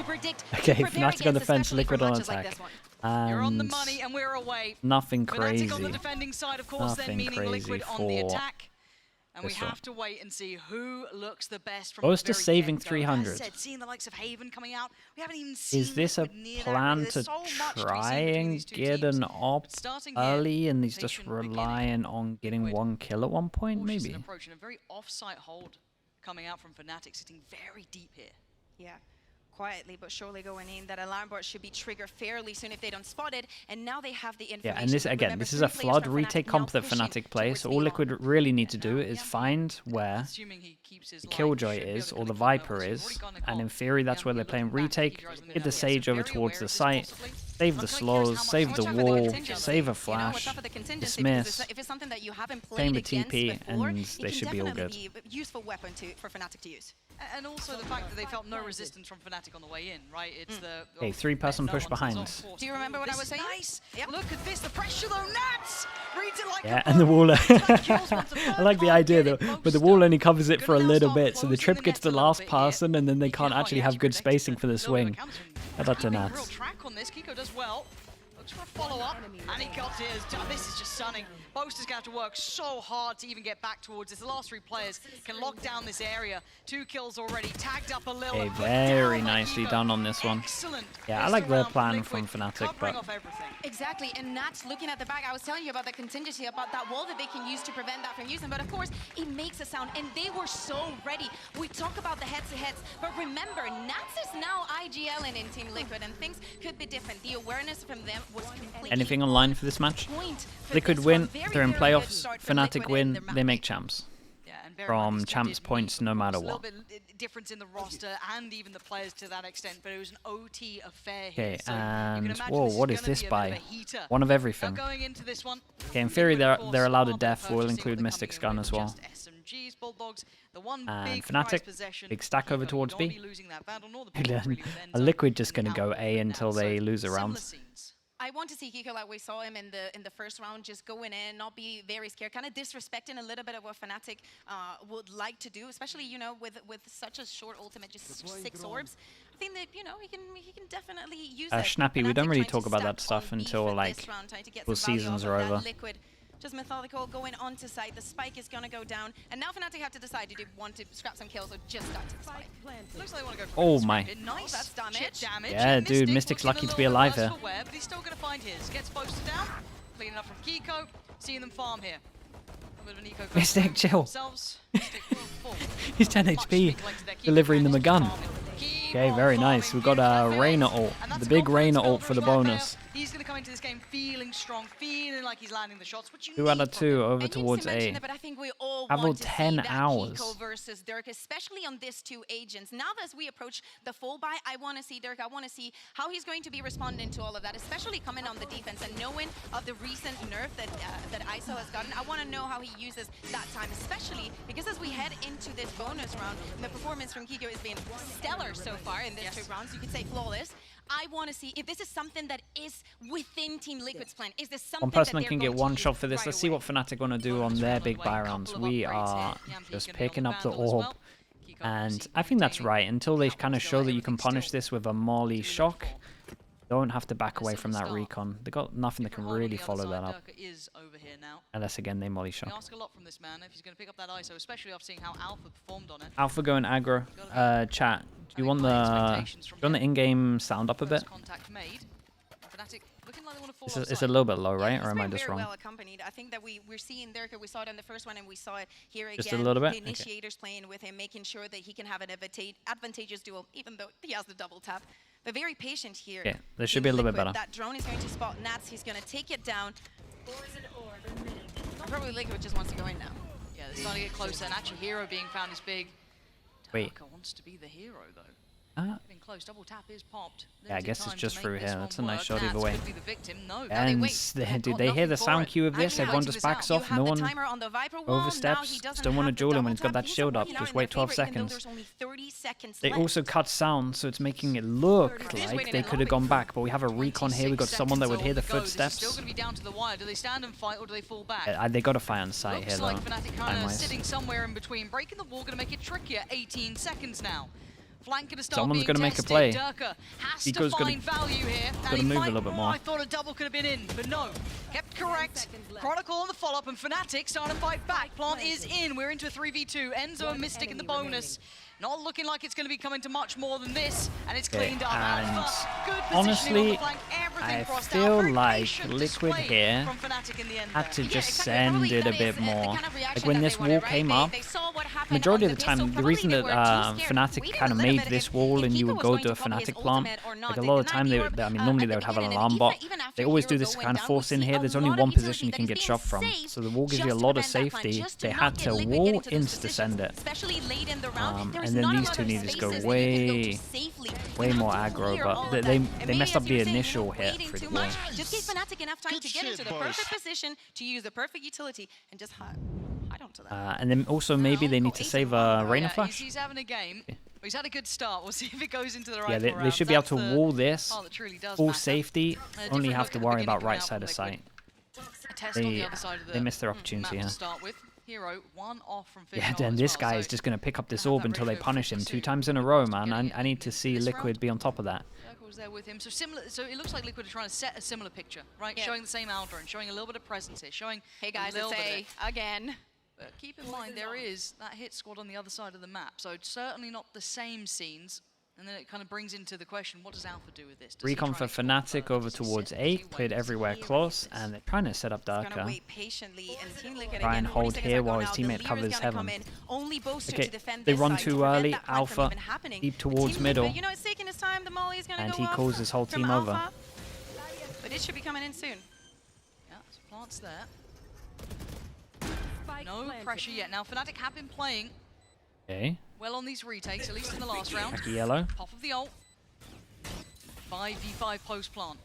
Okay, Fnatic on defense, Liquid on attack. You're on the money and we're away. Nothing crazy. Fnatic on the defending side, of course, then meaning Liquid on the attack. And we have to wait and see who looks the best from Close to the very saving get-go. 300. As I said, seeing the likes of Haven coming out, we haven't even seen Is this a plan to try and get an op early, and he's just relying on getting one kill at one point, maybe? Approaching a very off-site hold coming out from Fnatic, sitting very deep here. Yeah. Quietly but surely going in. That alarm bot should be triggered fairly soon if they don't spot it, and now they have the information. Yeah, and this again, this is a flood retake comp that Fnatic plays, so all Liquid really need to do is find where the Killjoy is, or the Viper is, and in theory that's where they're playing retake, get the Sage over towards the site, save the slows, save the wall, save a flash, dismiss, claim the TP, and they should be all good. Useful weapon for Fnatic to use. And also the fact that they felt no resistance from Fnatic on the way in, right? It's the okay, 3-person push behind. Do you remember what I was saying? Nice. Yep. Look at this, the pressure though, Nats reads it like yeah, and the wall. I like the idea though, but the wall only covers it for a little bit, so the trip gets the last person, and then they can't actually have good spacing for the swing. That's a Nats. Track on this, Kiko does well. Looks for a follow-up, and he got it. This is just stunning. Boaster's going to have to work so hard to even get back towards this. The last 3 players can lock down this area. 2 kills already, tagged up a little. Okay, very nicely done on this one. Excellent. Yeah, I like their plan from Fnatic, but... Exactly, and Nats looking at the back, I was telling you about the contingency, about that wall that they can use to prevent that from using, but of course, it makes a sound, and they were so ready. We talk about the heads-to-heads, but remember, Nats is now IGL in Team Liquid, and things could be different. The awareness from them was completely... Anything online for this match? Liquid win, they're in playoffs. Fnatic win, they make champs. From champs points no matter what. A little bit difference in the roster and even the players to that extent, but it was an OT affair here. Okay, and whoa, what is this by? One of everything. Okay, in theory they're allowed a death, we'll include Mystic's gun as well. And Fnatic, big stack over towards B. A Liquid just gonna go A until they lose a round. I want to see Kiko like we saw him in the first round, just going in, not be very scared, kind of disrespecting a little bit of what Fnatic would like to do, especially, you know, with such a short ultimate, just 6 orbs. I think that, you know, he can definitely use that. Snappy, we don't really talk about that stuff until like the seasons are over. Just methodical, going onto site. The spike is going to go down. And now Fnatic have to decide, do they want to scrap some kills or just start to the spike? Looks like they want to go oh my. Nice. That's damage. Yeah, dude, Mystic's lucky to be alive here. But he's still going to find his. Gets posted down. Cleaning up from Kiko. Seeing them farm here. Mystic, chill. He's 10 HP. Delivering them a gun. Okay, very nice. We've got a Reyna ult. The big Reyna ult for the bonus. He's going to come into this game feeling strong, feeling like he's landing the shots. 2 out of 2 over towards A. Have 10 hours. Kiko versus Dirk, especially on these 2 agents. Now as we approach the full buy, I want to see Dirk. I want to see how he's going to be responding to all of that, especially coming on the defense and knowing of the recent nerf that ISO has gotten. I want to know how he uses that time, especially because as we head into this bonus round, the performance from Kiko has been stellar so far in these 2 rounds. You could say flawless. I want to see if this is something that is within Team Liquid's plan. Is this something one person that can get one shot for this? Let's see what Fnatic want to do on their big buy rounds. We are just picking up the orb. And I think that's right. Until they kind of show that you can punish this with a Molly shock, don't have to back away from that recon. They got nothing that can really follow that up. Unless again they Molly shock. Alpha going aggro. Chat. Do you want the in-game sound up a bit? It's a little bit low, right? Or am I just wrong? Well accompanied. I think that we're seeing Dirk. We saw it in the first one, and we saw it here again. Just a little bit. The initiators playing with him, making sure that he can have an advantageous duel, even though he has the double tap. But very patient here. Yeah, there should be a little bit better. That drone is going to spot Nats. He's going to take it down. Probably Liquid just wants to go in now. Yeah, they're starting to get closer, and actually Hero being found is big. Wait. Wants to be the hero though. Getting close, double tap is popped. Yeah, I guess it's just through here. That's a nice shot either way. No, and did they hear the sound cue of this? Everyone just backs off. No one oversteps. Still want to duel him when he's got that shield up. Just wait 12 seconds. They also cut sound, so it's making it look like they could have gone back. But we have a recon here. We've got someone that would hear the footsteps. Still going to be down to the wire. Do they stand and fight or do they fall back? They got to fight on sight here, though. Looks like Fnatic kind of sitting somewhere in between. Breaking the wall, going to make it trickier. 18 seconds now. Flank gonna start Someone's being gonna make a tested. play. Durka has Eco's to gotta- find value here. gotta move a little bit more. I thought a double could have been in, but no. Kept correct. Chronicle on the follow-up, and Fnatic starting to fight back. Plant is in. We're into a 3v2. Enzo and Mystic in the bonus. Not looking like it's going to be coming to much more than this, and it's cleaned up. And Alpha, good positioning honestly, on the flank, everything I crossed out. feel Very like patient Liquid display here from Fnatic in the end had there. to just Yeah, send probably it a that bit is the more. kind of reaction Like when that this they wall wanted, right? came up, They saw what happened majority on of the the base, so time, the probably reason they that were too scared. Fnatic Waited kind a of little made bit this if wall and you Kiko would was go going to a to come his Fnatic plant, ultimate or not. like a They lot of the denied time, Europe, I mean, normally at they the would have an beginning, alarm and bot. even after They always do Hero this going kind of down, force we in see here. a There's lot only of one utility position you that can is get being shot from, saved so the wall gives you a just to lot of prevent that plant, safety. just to They not had get to Liquid wall getting to those insta send positions, it. especially late in the round. There is And then not a these lot two of need to go spaces that you can go to way, safely. way You have more to aggro, clear all but of they that. And messed maybe, up as the you were saying, initial hit waiting through the too wall. much. Just gave Fnatic enough time Good to get into shit, the boys. perfect position to use the perfect utility and just hide onto that. And then also maybe they need to save a Reina Flash. He's having a game. He's had a good start. We'll see if it goes into the Yeah, right they should be able to wall this, part that truly does full matter. safety, only Different have look to at the worry beginning about coming right out side from of Liquid. sight. A test on the other side of the They missed their opportunity map here. to start with. Hero, one off from Yeah, Fisheye then as this well, guy so is just going to pick up this have orb that until they ratio of punish him focus 2 to times in a row, man. getting I need to see this Liquid round. be on top of that. Circle's there with him. So similar. So it looks like Liquid are trying to set a similar picture, right? Yeah. Showing the same Aldra and showing a little bit of presence here, showing Hey guys, a little it's bit of A it. again. But keep in mind there is that hit squad on the other side of the map, so it's certainly not the same scenes. And then it kind of brings into the question, what does Alpha do with this? Does he Recon try for and explore Fnatic further? over Does he towards sit? A, Does he played wait? everywhere close, and they're trying to set up Gonna Durka. wait patiently and Team Liquid Try and again, 40 hold seconds here are while gone his out. The teammate Leader's covers gonna heaven. come in. Only Boaster Okay, to defend they this run side to too prevent early, that plant from Alpha even happening. deep But towards Team middle, Liquid, you know, it's taking his time. The Molly is gonna and go he up calls his whole from team over. Alpha. But it should be coming in soon. Yeah, so plant's there. No pressure yet. Now Fnatic have been playing Okay, well on these retakes, at least in the last round. back to yellow. Pop of the ult. 5v5 post plant.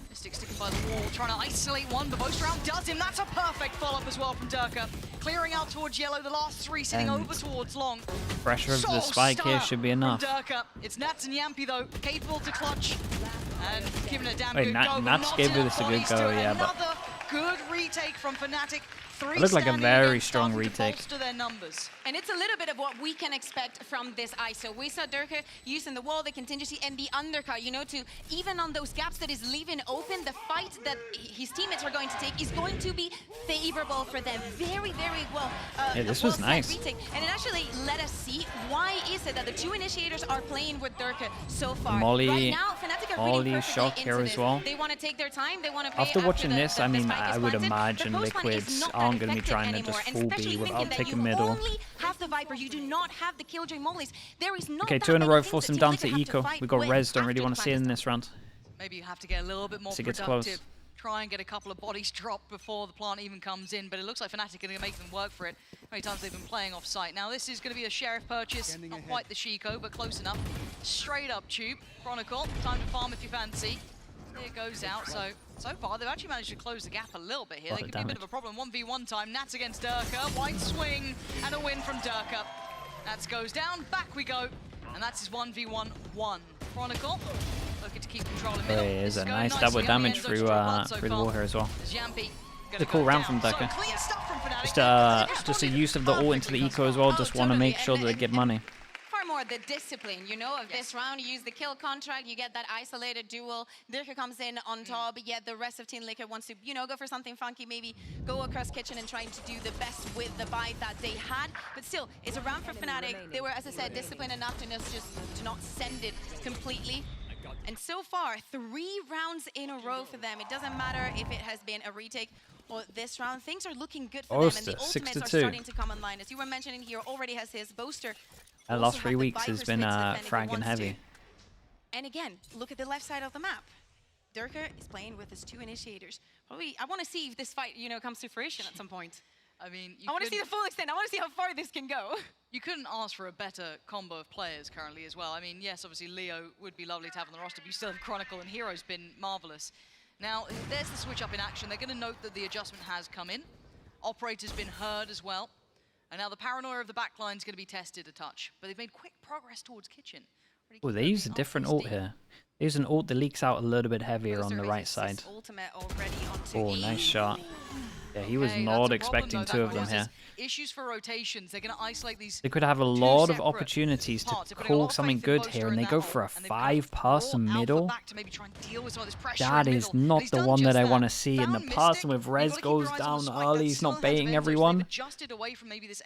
Mystic sticking by the wall, trying to isolate one, but most round does him. That's a perfect follow-up as well from Durka. Clearing out towards yellow, the last 3 sitting And over towards long. Pressure of the So spike here stunner should be from enough. Durka. It's Nats and Yampy though, capable to clutch. And giving it a damn Wait, good go, but Nats not gave enough this a good bodies to go, it. yeah, but- Another good retake from Fnatic. 3 It looked like a standing very against, strong starting to retake. bolster their numbers. And it's a little bit of what we can expect from this ISO. We saw Durka using the wall, the contingency, and the undercut, you know, to even on those gaps that is leaving open, the fight that his teammates are going to take is going to be favorable for them. Very, very well. Yeah, this was set nice. retake. And it actually let us see why is it that the 2 initiators are playing with Durka so far. Molly- right now, Fnatic are Molly reading shock perfectly here into as this. well. They want to take their time. They want to play After watching the, this, the, I the mean, spike I is would planted. imagine The post plant is Liquids not that aren't going to be effective trying to anymore, just and full especially B thinking without that taking you middle. only have the Viper, you do not have the Killjoy Mollies. There is not Okay, that 2 in a many row, things force that him Team down Liquid to have eco. fight We got with res, don't really after want the to see it in plant this round. Maybe you have to get a little bit more As it gets productive. close. Try and get a couple of bodies dropped before the plant even comes in, but it looks like Fnatic are going to make them work for it. How many times they've been playing off site. Now this is going to be a Sheriff purchase, not quite the Chico, but close enough. Straight up tube, Chronicle, time to farm if you fancy. There it goes out, so far they've actually managed to close the gap a little bit here. Lot They of could be a bit of a problem. 1v1 time, Nats against Durka, wide swing, and a win from Durka. Nats goes down, back we go, and that's his 1v1-1. Chronicle, looking to keep control in middle. There is This a going nice nicely double on the damage end zone through to draw blood so through the far. wall here as well. As Yampy It's a cool round from So Durka. clean stuff from Fnatic. Just a use of the ult into the eco as well. Just want to totally. make sure that they get money. Far more the discipline, you know, of this round. You use the kill contract, you get that isolated duel. Durka comes in on top, yet the rest of Team Liquid wants to, you know, go for something funky, maybe go across kitchen and trying to do the best with the buy that they had. But still, it's a round for Fnatic. They were, as I said, disciplined enough to not send it completely. And so far, 3 rounds in a row for them. It doesn't matter if it has been a retake or this round. Things are looking good for them, and the Boaster, ultimates are 6-2. starting to come online. As you were mentioning here, already has his Boaster. The Also last have 3 the weeks Viper has been splits to defend if he fragging wants heavy. to. And again, look at the left side of the map. Durka is playing with his 2 initiators. Probably, I want to see if this fight, you know, comes to fruition at some point. I mean, I want to see the full extent. I want to see how far this can go. You couldn't ask for a better combo of players currently as well. I mean, yes, obviously Leo would be lovely to have on the roster, but you still have Chronicle, and Hero's been marvelous. Now, there's the switch up in action. They're going to note that the adjustment has come in. Operator's been heard as well. And now the paranoia of the backline is going to be tested a touch. But they've made quick progress towards kitchen. Oh, they use a different ult here. They use an ult that leaks out a little bit heavier on the right side. Ultimate already onto Oh, E. nice shot. Yeah, he was not expecting two of them here. Issues for rotations. They're going to isolate these. They could have a lot of opportunities to call something good here, and they go for a 5-person middle. That is not the one that I want to see. And the person with Rez goes down early. He's not baiting everyone.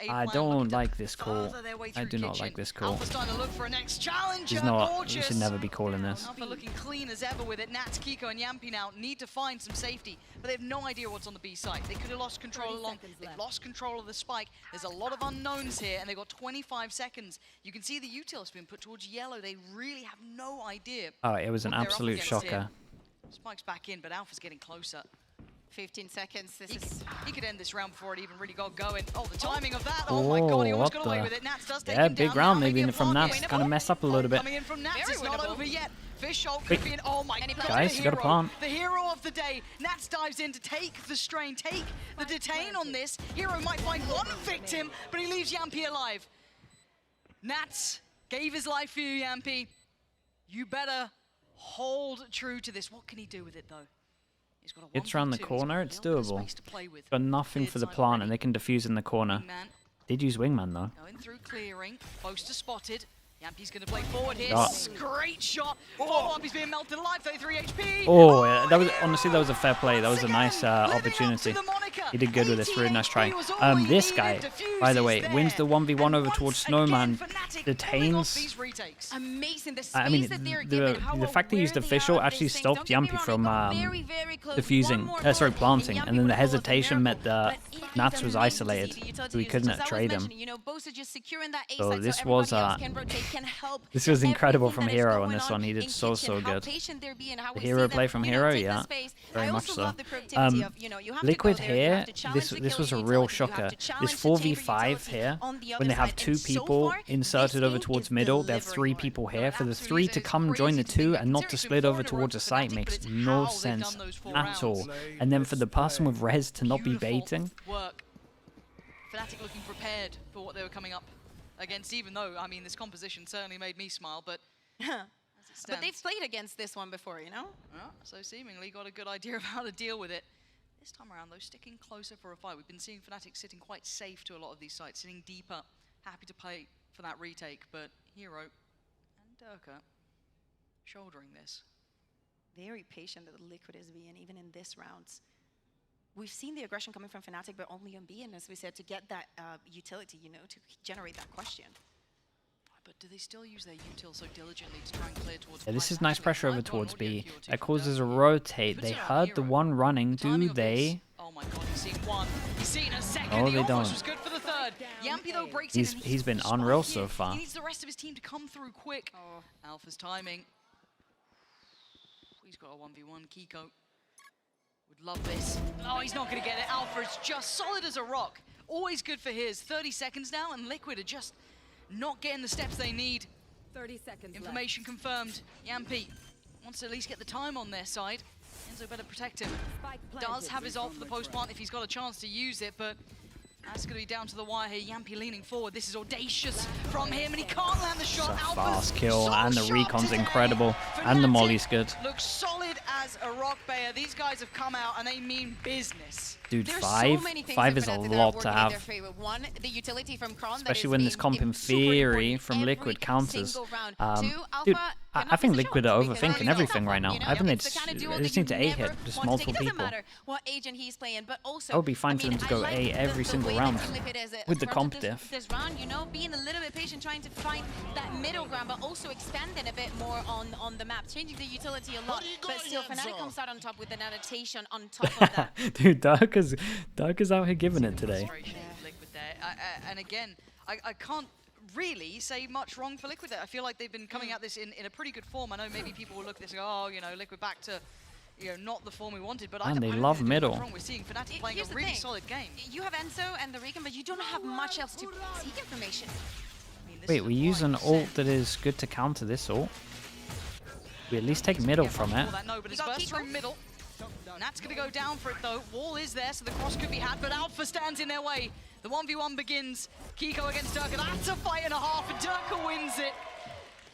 I don't like this call. I do not like this call. He's not. He should never be calling this. Alpha looking clean as ever with it. Nats, Kiko, and Yampi now need to find some safety, but they have no idea what's on the B side. They could have lost control along. They've lost control of the spike. There's a lot of unknowns here, and they've got 25 seconds. You can see the util's been put towards yellow. They really have no idea. Oh, it was an absolute shocker. Spike's back in, but Alpha's getting closer. 15 seconds. He could end this round before it even really got going. Oh, the timing of that. Oh my god, he almost got away with it. Nats does take him big down. round maybe from Nats. Kind of mess up a little bit. Coming in from Nats, it's not over yet. Fishhole could be in. Oh my god, guys, you got a plant. The hero of the day. Nats dives in to take the strain, take the detain on this. Hero might find one victim, but he leaves Yampi alive. Nats gave his life for you, Yampi. You better hold true to this. What can he do with it, though? It's around the corner. It's doable. Got nothing for the plant, and they can defuse in the corner. Did use Wingman, though. Going through clearing. Poster spotted. Yampi's going to play forward here. Oh. Great shot. Follow-up, he's being melted alive. 33 HP. Oh, yeah, that was honestly, that was a fair play. That was a nice opportunity. He did good with this. Really nice try. This guy, by the way, wins the 1v1 over towards Snowman. Detains. Amazing. I mean, the fact they used official actually stopped Yampi from defusing. Sorry, planting. And then the hesitation meant that Nats was isolated, so he couldn't trade him. So this was this was incredible from Hero on this one. He did so good. The hero play from Hero, yeah, very much so. Liquid here, this was a real shocker. This 4v5 here, when they have 2 people inserted over towards middle, they have 3 people here. For the 3 to come join the 2 and not to split over towards a site makes no sense at all. And then for the person with Rez to not be baiting. Fnatic looking prepared for what they were coming up against, even though, I mean, this composition certainly made me smile, but but they've played against this one before, you know? Yeah, so seemingly got a good idea of how to deal with it. This time around, though, sticking closer for a fight. We've been seeing Fnatic sitting quite safe to a lot of these sites, sitting deeper, happy to play for that retake, but Hero and Durka shouldering this. Very patient that Liquid is being, even in this rounds. We've seen the aggression coming from Fnatic, but only on B, and as we said, to get that utility, you know, to generate that question. But do they still use their util so diligently to try and clear towards Yeah, this is nice pressure over towards B. That causes a rotate. They heard the one running. Do they? Oh my god, he's seen one. He's seen a second. Oh, they don't. Was good for the third. Yampi, though, breaks he's been unreal so far. He needs the rest of his team to come through quick. Oh. Alpha's timing. He's got a 1v1. Kiko would love this. Oh, he's not going to get it. Alpha is just solid as a rock. Always good for his. 30 seconds now, and Liquid are just not getting the steps they need. 30 seconds Information confirmed. Yampi wants to at least get the time on their side. Enzo better protect him. Does have his ult for the post plant if he's got a chance to use it, but that's going to be down to the wire here. Yampi leaning forward. This is audacious from him, and he can't land the shot. It's a fast kill, and the recon's incredible, and the molly's good. Looks solid as a rock bear. These guys have come out, and they mean business. Dude, five is a lot to have. One, the utility from Kron, especially when this comp in theory from Liquid counters. Dude, I think Liquid are overthinking everything right now. I think they just need to A-hit just multiple people. I would be fine for them to go A every single round with the comp diff. This round, you know, being a little bit patient, trying to find that middle ground, but also extending a bit more on the map, changing the utility a lot. But still, Fnatic comes out on top with an adaptation on top of that. Dude, Dark is out here giving it today. Liquid there. And again, I can't really say much wrong for Liquid there. I feel like they've been coming at this in a pretty good form. I know maybe people will look at this and go, oh, you know, Liquid back to, you know, not the form we wanted, but they love middle. We're seeing Fnatic playing a really solid game. You have Enzo and the Recon, but you don't have much else to seek information. I mean, wait, we use an ult that is good to counter this ult. We at least take middle from it. No, but it's burst through middle. Nat's going to go down for it, though. Wall is there, so the cross could be had, but Alpha stands in their way. The 1v1 begins. Kiko against Durka. That's a fight and a half, and Durka wins it.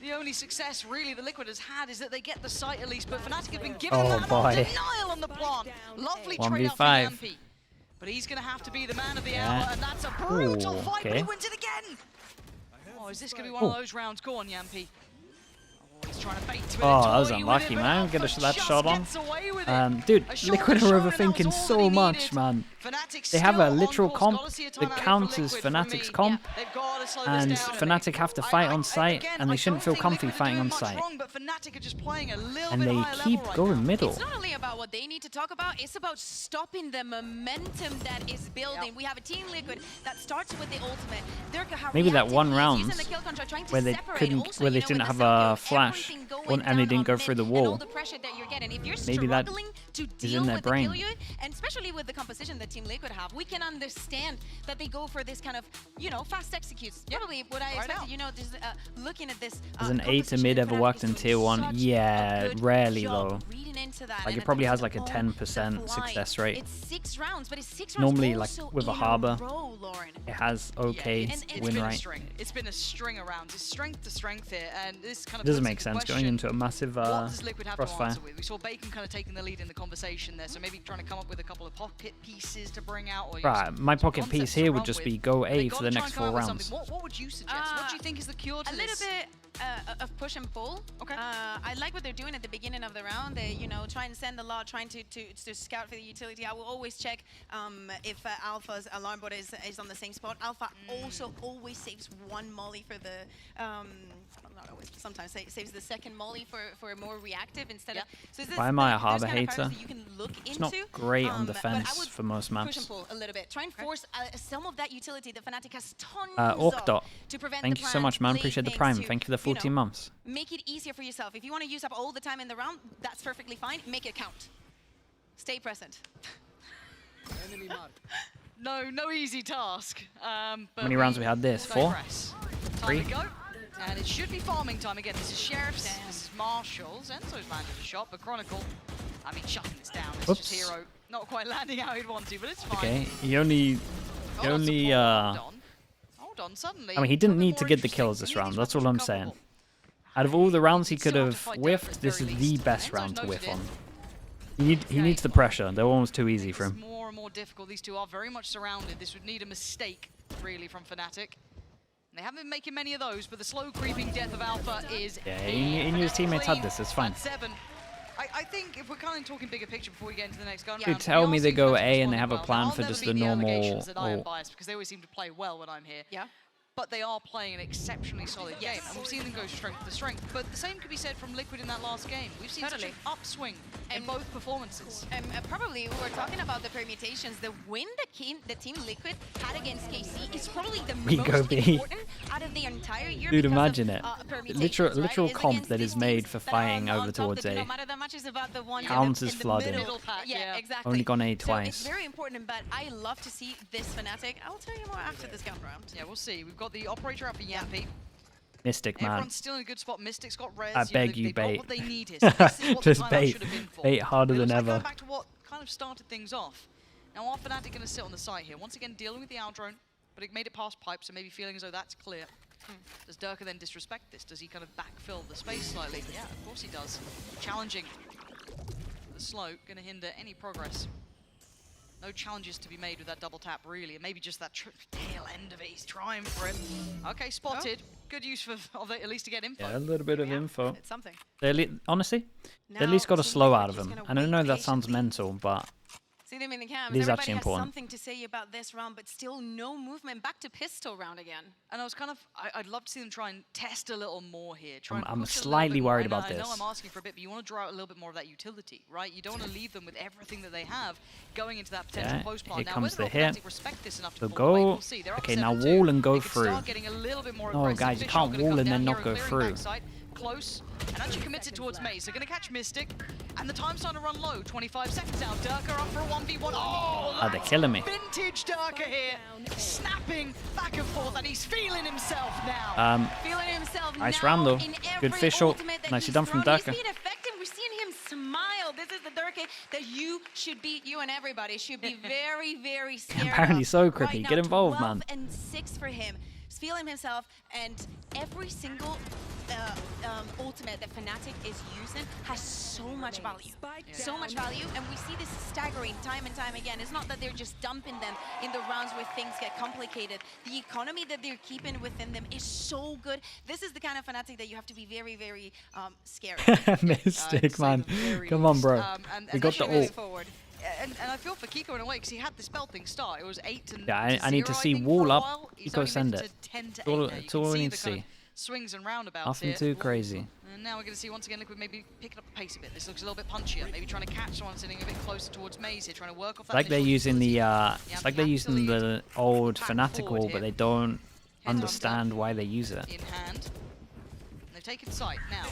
The only success, really, the Liquid has had is that they get the site at least, but Fnatic have been given that denial on the plant. Lovely trade out for Yampi. But he's going to have to be the man of the hour, and that's a brutal fight, but he wins it again! Oh, is this going to be one of those rounds? Go on, Yampi. He's trying to bait to that was unlucky, man. Get that shot on. Dude, Liquid are overthinking so much, man. They have a literal comp that counters Fnatic's comp, and Fnatic have to fight on site, and they shouldn't feel comfy fighting on site. And they keep going middle. It's not only about what they need to talk about, it's about stopping the momentum that is building. We have a Team Liquid that starts with the ultimate. Maybe that one round where they couldn't, where they didn't have a flash, and they didn't go through the wall. Maybe that is in their brain. And especially with the composition that Team Liquid have, we can understand that they go for this kind of, you know, fast executes. Probably what I expected, you know, just looking at this. Has an A to mid ever worked in tier 1? Yeah, rarely though. Like it probably has like a 10% success rate. It's 6 rounds, but it's 6 rounds normally like with a harbor. It has okay win rate. It's been a string of rounds. It's strength to strength here, and this kind of doesn't make sense going into a massive crossfire. We saw Bacon kind of taking the lead in the conversation there, so maybe trying to come up with a couple of pocket pieces to bring out. Or right, my pocket piece here would just be go A for the next 4 rounds. What would you suggest? What do you think is the cure to this? A little bit of push and pull. Okay. I like what they're doing at the beginning of the round. They, you know, try and send a lot, trying to scout for the utility. I will always check if Alpha's alarm bot is on the same spot. Alpha also always saves 1 molly for the not always, but sometimes saves the second molly for a more reactive instead of. So why am I a harbor hater? It's not great on defense for most maps. Push and pull a little bit. Try and force some of that utility that Fnatic has tons Orkdot. to prevent. Thank you so much, man. Appreciate the prime. Thank you for the 14 months. Make it easier for yourself. If you want to use up all the time in the round, that's perfectly fine. Make it count. Stay present. No easy task. How many rounds we had this? 4? 3? And it should be farming time again. This is Sheriff's, this is Marshall's. Enzo's landed a shot, but Chronicle, I mean, shutting this down. It's just Hero not quite landing how he'd want to, but it's fine. Okay, he only Hold on, suddenly. I mean, he didn't need to get the kills this round. That's all I'm saying. Out of all the rounds he could have whiffed, this is the best round to whiff on. He needs the pressure. That one was too easy for him. More and more difficult. These two are very much surrounded. This would need a mistake, really, from Fnatic. They haven't been making many of those, but the slow creeping death of Alpha is. Yeah, he knew his teammates had this. It's fine. 7. I think if we're kind of talking bigger picture before we get into the next gun Dude, round, tell me they go A and they have a plan for just the normal. I am biased because they always seem to play well when I'm here. Yeah. But they are playing an exceptionally solid game, and we've seen them go strength to strength. But the same could be said from Liquid in that last game. We've seen such an upswing in both performances. Probably, we were talking about the permutations. The win that Team Liquid had against KC is probably the most important out of the entire year. Dude, imagine it. Literal comp that is made for fighting over towards A. Counts as flooding. Yeah, exactly. Only gone A twice. So it's very important, but I love to see this Fnatic. I will tell you more after this gun round. Yeah, we'll see. We've got the operator out for Yampi. Mystic, man. Everyone's still in a good spot. Mystic's got res. I beg you, bait. What they need here. So this is what just bait. Bait harder than ever. Going back to what kind of started things off. Now, are Fnatic going to sit on the site here? Once again, dealing with the owl drone, but it made it past pipe, so maybe feeling as though that's clear. Does Durka then disrespect this? Does he kind of backfill the space slightly? Yeah, of course he does. Challenging. The slow, going to hinder any progress. No challenges to be made with that double tap, really. And maybe just that tail end of it. He's trying for it. Okay, spotted. Good use of it, at least to get info. Yeah, a little bit of info. It's something. Honestly, they at least got a slow out of him. And I know that sounds mental, but see them in the cams. It is Everybody actually has important. something to say about this round, but still no movement. Back to pistol round again. And I was kind of, I'd love to see them try and test a little more here. I'm slightly worried about this. I know I'm asking for a bit, but you want to draw out a little bit more of that utility, right? You don't want to leave them with everything that they have going into that potential post plant. Here now, comes the whether hit. respect this enough So to pull away, go. we'll see. Okay, now wall and go through. No, guys, you can't wall and then not go through. Close, and actually commits it towards Maze. They're going to catch Mystic, and the time's starting to run low. 25 seconds out. Durka up for a 1v1. Oh, they're killing me. Vintage Durka here, snapping back and forth, and he's feeling himself now. Feeling himself nice now round though. in Good official. Nicely done from Durka. He's being effective. We're seeing him smile. This is the Durka that you and everybody should be very, very scared Apparently of. so creepy. Right Get now, involved, 12 man. and 6 for him. He's feeling himself, and every single ultimate that Fnatic is using has so much value. So much value, and we see this staggering time and time again. It's not that they're just dumping them in the rounds where things get complicated. The economy that they're keeping within them is so good. This is the kind of Fnatic that you have to be very, very scared. Mystic, man. Come on, bro. We got the ult. Forward. And I feel for Kiko in a way because he had the spell thing start. It was 8 to yeah, I need to see wall up. Kiko send it. It's all we need to see. Swings and roundabouts. Nothing too crazy. And now we're going to see once again Liquid maybe picking up the pace a bit. This looks a little bit punchier. Maybe trying to catch someone sitting a bit closer towards Maze here, trying to work off that. Like they're using the it's like they're using the old Fnatic wall, but they don't understand why they use it. In hand. They've taken sight now.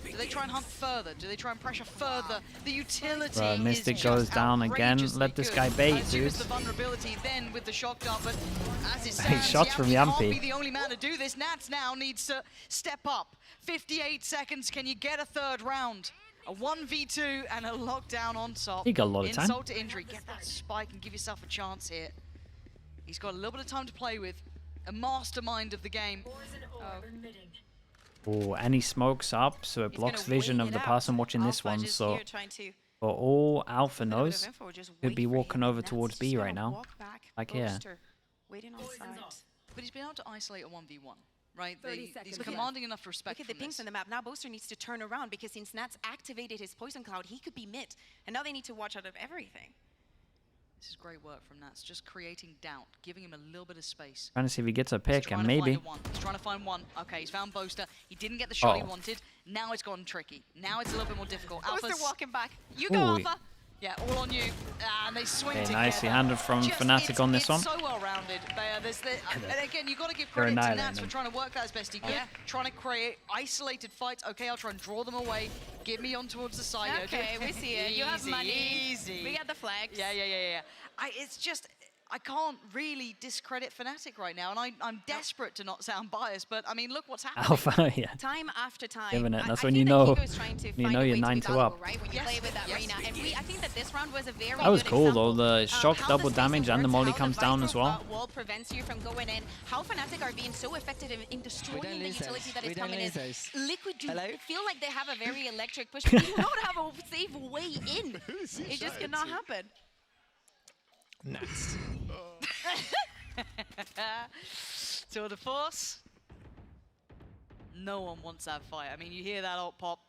Do they try and hunt further? Do they try and pressure further? The utility Bro, Mystic is goes down again. outrageously Let this good. guy bait, As soon dude. as the vulnerability then with the shock dart, but as it Eight stands, shots from can't Yampy. be the only man to do this. Nats now needs to step up. 58 seconds. Can you get a third round? A 1v2 and a lockdown on top. He got a lot of time. Insult to injury. Get that spike and give yourself a chance here. He's got a little bit of time to play with. A mastermind of the game. Oh, and he smokes up, so it blocks vision of the person watching this one. So, for all Alpha knows, could be walking over towards B right now, like here. Waiting on side. But he's been able to isolate a 1v1, right? He's commanding enough respect. Look at the pings on the map. Now Boaster needs to turn around because since Nats activated his poison cloud, he could be mid. And now they need to watch out of everything. This is great work from Nats, just creating doubt, giving him a little bit of space. Trying to see if he gets a pick, and maybe. He's trying to find one. Okay, he's found Boaster. He didn't get the shot he Oh. wanted. Now it's gotten tricky. Now it's a little bit more difficult. Boaster Alpha's walking back. You go, Ooh. Alpha. Yeah, all on you. And they swing Okay, together. nicely handled from Fnatic on this one. It's so well rounded. And again, you've got to give They're credit to annihilating Nats for them. trying to work that as best he could. Yeah. Trying to create isolated fights. Okay, I'll try and draw them away. Get me on towards the side. Okay, we see it. You have Easy, money. Easy. We got the flags. Yeah. It's just, I can't really discredit Fnatic right now, and I'm desperate to not sound biased, but I mean, look what's happening. Alpha, yeah. Time after time. Giving it. That's I when think you that know- Kiko is trying to you find know a you're way to be 9-2 valuable, up. right? When you play with that arena. And I think that this round was a very That was good cool example though. The of shock how double the spacing damage and the works, molly how comes the down as Viper well. wall prevents you from going in. How Fnatic are being so effective in destroying the utility that is coming in. Liquid do feel like they have a very electric push, but they do not have a safe way in. It just cannot happen. Nuts. Tour de force. No one wants that fight. I mean, you hear that ult pop.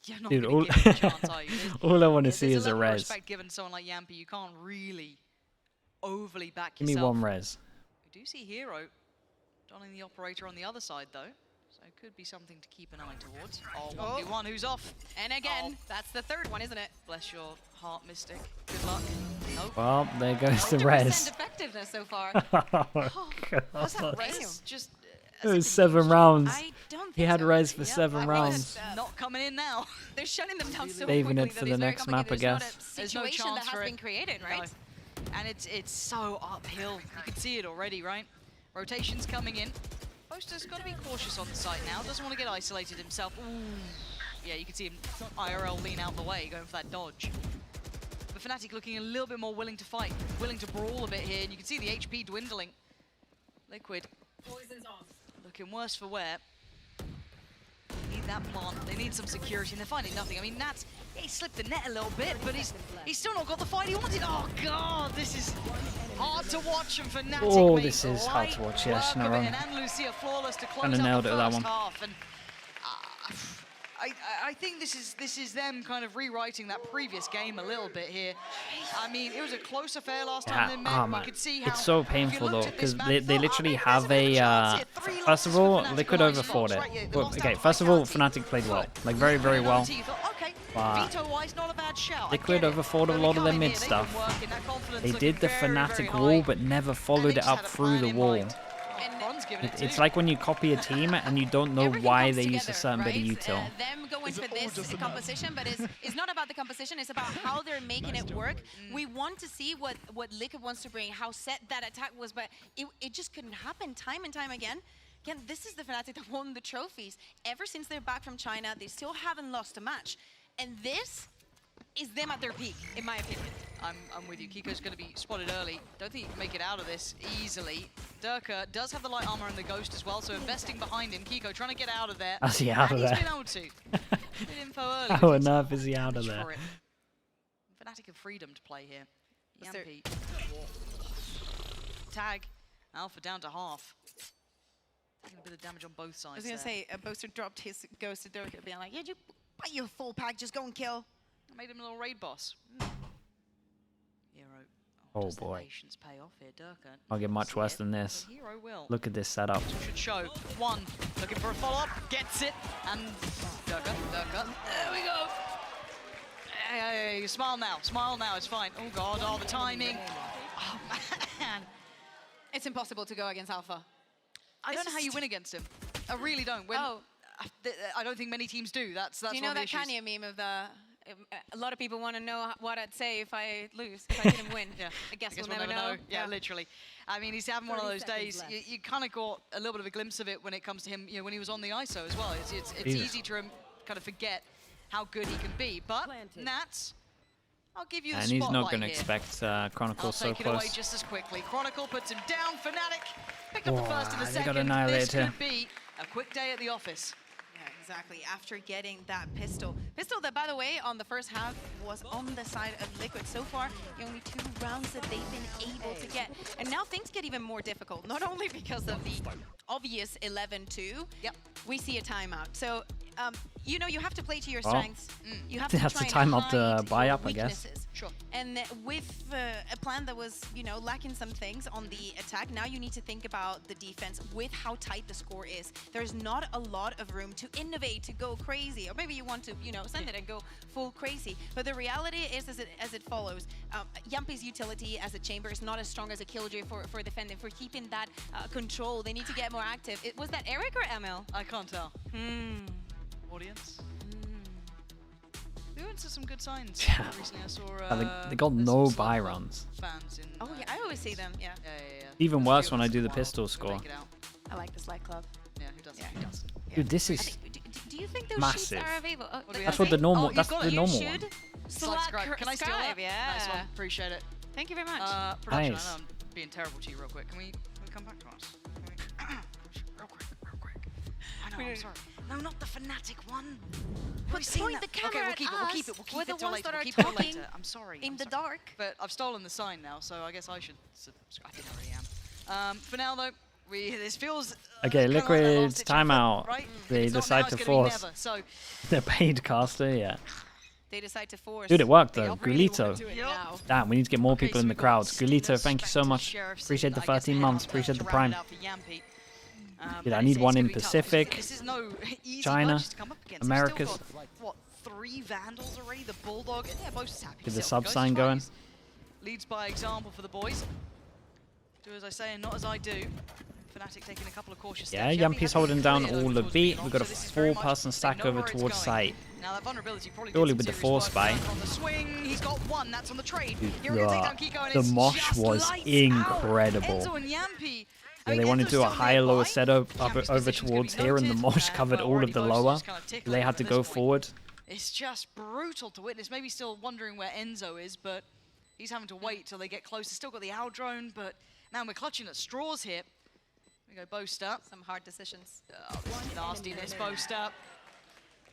You're not Dude, going to give it a chance, are you? all I want to There's see is a level of res. respect given to someone like Yampy. You can't really overly back Give me yourself. one res. We do see Hero donning the operator on the other side, though. So it could be something to keep an eye towards. Oh, 1v1, who's off? And again, Oh. that's the third one, isn't it? Bless your heart, Mystic. Good luck. Nope. Well, there goes the 100% res. effectiveness so far. Was that God. res just... It was 7 rounds. I don't think He had so. res for Yeah, 7 I think rounds. it's not coming in now. They're shutting them down so Saving quickly it for that the it's very next map, I complicated. guess. There's There's no not a situation chance that for has it. been created, No. right? And it's so uphill. You can see it already, right? Rotations coming in. Boaster's got to be cautious on the site now. Doesn't want to get isolated himself. Ooh. Yeah, you can see him IRL lean out the way, going for that dodge. But Fnatic looking a little bit more willing to fight, willing to brawl a bit here, and you can see the HP dwindling. Liquid looking worse for wear. They need that plant. They need some security, and they're finding nothing. I mean, Nats, he slipped the net a little bit, but he's still not got the fight he wanted. Oh God, this is hard to watch, and Fnatic Oh, make this is hard to light watch, yes, work no of it, wrong. and Lucia flawless to close Kinda out nailed the it with that first one. half. And I think this is them kind of rewriting that previous game a little bit here. I mean, it was a close affair last time they met. Oh You man, could see how it's so if you painful looked though, at this because map, they you thought, literally oh, maybe have there's a, bit of chance here. 3 first of losses all, for Fnatic Liquid on over Icebox, fought it. right? They Well, lost okay, out first of all, vitality. Fnatic played well, like very, very And well. another team, you thought, okay, But veto-wise, not a bad shout. I Liquid get it. over fought a But lot of their coming mid here, they've stuff. been working, that confidence They looking did the very, very Fnatic high. wall, but never And followed they it just up had a through plan the in wall. mind. Bron's giving it It's too. like when you copy a team and you don't know Everything why comes they use together, a certain bit of right? util. Them going for this composition, but it's not about the composition, it's about how they're making it work. We want to see what Liquid wants to bring, how set that attack was, but it just couldn't happen time and time again. Again, this is the Fnatic that won the trophies. Ever since they're back from China, they still haven't lost a match. And this is them at their peak, in my opinion. I'm with you. Kiko's going to be spotted early. Don't think he can make it out of this easily. Durka does have the light armor and the ghost as well, so investing behind him. Kiko trying to get out of there. How's he out of there? He's been able to. Good info early. How on earth is he out of there? Fnatic have freedom to play here. Yampi. Tag. Alpha down to half. Taking a bit of damage on both sides. I was going to say, Boaster dropped his ghost to Durka, being like, yeah, you buy your full pack, just go and kill. I made him a little raid boss. Hero. Oh does the boy. patience pay off here? Durka. I'll get much worse than this. Hero will. Look at this setup. Should show. One. Looking for a follow-up. Gets it. And Durka. There we go. Hey, smile now. Smile now. It's fine. Oh, God. Oh, the timing. Oh, man. It's impossible to go against Alpha. I don't know how you win against him. I really don't. I don't think many teams do. That's do you know one of the that issues. Kanye meme of the... a lot of people want to know what I'd say if I lose, if I didn't win. Yeah. I guess we'll never know. Yeah, literally. I mean, he's having one of those days. You kind of got a little bit of a glimpse of it when it comes to him, when he was on the ISO as well. It's easy to kind of forget how good he can be. But Nats, I'll give you the spotlight. And he's not going to here. expect Chronicle so I'll take it away close. just as quickly. Chronicle puts him down. Fnatic picked up the first and the They second. got annihilated This here. could be a quick day at the office. Yeah, exactly. After getting that pistol. Pistol that, by the way, on the first half was on the side of Liquid. So far, the only 2 rounds that they've been able to get. And now things get even more difficult, not only because of the obvious 11-2. Yep. We see a timeout. So, you know, you have to play to your strengths. You have They to have try to and time out the hide buy your up, I guess. weaknesses. Sure. And with a plan that was, lacking some things on the attack, now you need to think about the defense with how tight the score is. There's not a lot of room to innovate, to go crazy. Or maybe you want to, send it and go full crazy. But the reality is as it follows. Yampi's utility as a chamber is not as strong as a Killjoy for defending, for keeping that control. They need to get more active. Was that Eric or Emil? I can't tell. Audience? We went to some good signs Yeah. recently. I saw They got there's no some buy Slug runs. Fans in, Oh yeah, I always see them. Yeah. Yeah. Even There's a worse few when of I us do in the a while pistol who score. make it out. I like the Slide Club. Yeah, who doesn't? Yeah. Who doesn't? Dude, this is Do you think those massive. sheets are available? Oh, What do we That's have? what the normal. you've That's got the it. normal you one. should. Subscribe. Can I steal that? Yeah. Nice one. Appreciate it. Thank you very much. Production, Nice. I know I'm being terrible to you real quick. Can we come back to us? Real quick. I know, I'm sorry. No, not the Fnatic one. But We've seen point that. the camera Okay, we'll at keep it. us. We'll keep We're it the till ones later. that We'll are keep it till talking later. I'm sorry. in I'm the sorry. dark. But I've stolen the sign now, so I guess I should subscribe. I already am. For now, though, this feels. Okay, kinda like that Liquid last-ditch effort, timeout. right? They If it's not decide now, to it's gonna be force never, so the paid caster. Yeah. They decide to force. Dude, it worked They though. really Gulito. wanna do it now. Damn, we need to get more Okay, people so in the we've got crowds. Stina, Gulito, thank you so Spectre, much. Sheriff, Appreciate the I guess 13 months. Headhunter Appreciate to the round prime. it out for Yampi. Dude, I But need it's one gonna in be tough. Pacific, This is no easy China, budget to come up against. We've Americas. still got, what, 3 Vandals already? The Bulldog. Yeah, both is happy. Get the Still, sub Ghost sign going. Rise leads by example for the boys. Do as I say and not as I do. Fnatic taking a couple of cautious steps. Yeah, Yampi's has holding down cleared all over the towards beat. Beyond, We've got a so this is very much 4-person they stack know over where it's towards going. site. Now that vulnerability probably Surely did with some the serious force work buy. on the swing. He's got one. That's on the trade. Dude, Here we're gonna take down Kiko, and the it's mosh just was lights incredible. out. Enzo and Yampi. Yeah, they wanted to do a higher lower setup over towards here, and the mosh covered all of the lower. They had to go forward. It's just brutal to witness. Maybe still wondering where Enzo is, but he's having to wait till they get closer. Still got the owl drone, but man, we're clutching at straws here. We go Boaster. Some hard decisions. Oh, this is nastiness, Boaster.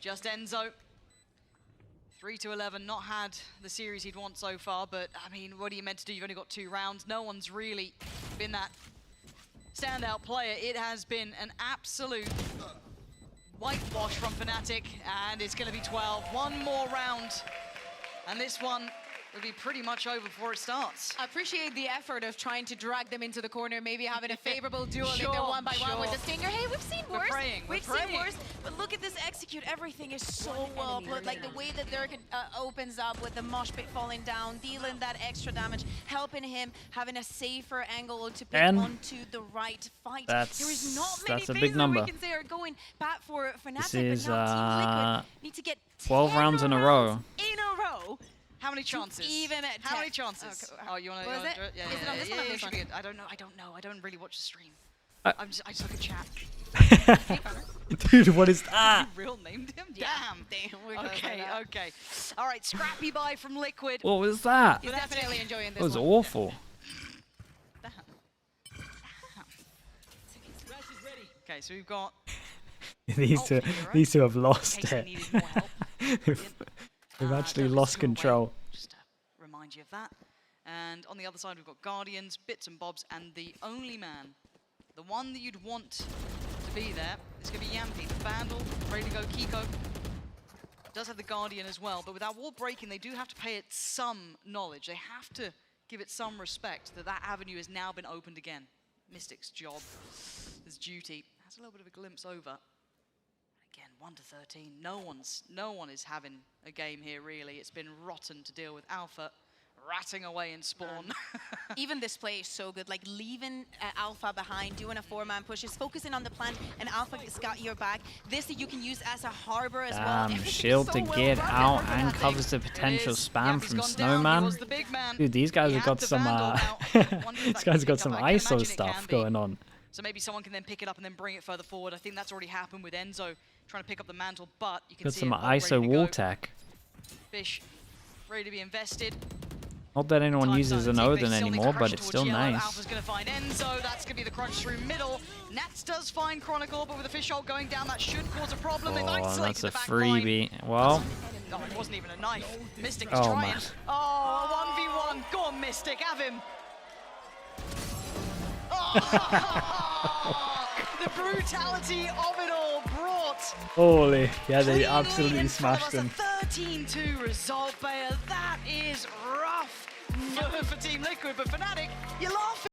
Just Enzo. 3-11, not had the series he'd want so far, but I mean, what are you meant to do? You've only got 2 rounds. No one's really been that standout player. It has been an absolute whitewash from Fnatic, and it's going to be 12. One more round, and this one will be pretty much over before it starts. I appreciate the effort of trying to drag them into the corner, maybe having a favorable duel in Sure, there one by one sure. with the Stinger. Hey, we've seen We're worse. praying, we're We've praying. seen worse, but look at this execute. Everything is so well put. Like the way that Dirk opens up with the mosh pit falling down, dealing that extra damage, helping him, having a safer angle to pick And onto the right fight. that's- There is not many that's a things big that number. we can say are going bad for Fnatic, This is, but now Team Liquid need to get 12 10 rounds in a row. rounds in a row. How many chances? Even at How many 10. chances? Okay. Oh, you want to? What is it? Yeah, Is it on this one or yeah, this should one? be good. I don't know. I don't really watch the stream. I just look at chat. Dude, what is that? You real named him? Yeah. Damn. We're close Okay, to that. okay. All right, scrappy buy from Liquid. What was that? He's definitely enjoying this That was one. awful. Damn. Okay, so we've got These two have lost in case I it. needed more help. They've actually Don't lost scoot away, control. Just to remind you of that. And on the other side, we've got Guardians, Bits and Bobs, and the only man, the one that you'd want to be there, is going to be Yampi, the Vandal, ready to go. Kiko does have the Guardian as well, but without wall breaking, they do have to pay it some knowledge. They have to give it some respect that that avenue has now been opened again. Mystic's job, his duty, has a little bit of a glimpse over. Again, 1 to 13. No one is having a game here really. It's been rotten to deal with. Alpha ratting away in spawn. Even this play is so good, like leaving Alpha behind, doing a 4-man push, just focusing on the plant, and Alpha's got your back. This you can use as a harbor as well. Damn, Everything's shield so to well get run out from and Fnatic. covers the potential spam Yampi's from gone down. He Snowman. was the big man. Dude, these guys He have had got the some Vandal out. Wonder if these that guys can have got pick some up. I can ISO imagine it stuff can be. going on. So maybe someone can then pick it up and then bring it further forward. I think that's already happened with Enzo trying to pick up the mantle, but you can Got see some it, ready ISO to wall go. tech. Fish ready to be invested. Not that anyone Time's uses done. an Team Odin Face still needs to anymore, crush but it's towards still yellow. nice. Alpha's going to find Enzo. That's going to be the crunch through middle. Nats does find Chronicle, but with the fish ult going down, that should cause a problem. They've Oh, isolated that's the a back line. freebie. Well, Oh, it wasn't even a knife. Mystic is oh trying. man. Oh, a 1v1. Go on, Mystic. Have him. Oh, the brutality of it all brought Holy, yeah, they clean lead absolutely in front smashed of us. him. A 13-2 result, Bayer. That is rough for Team Liquid, but Fnatic, you're laughing.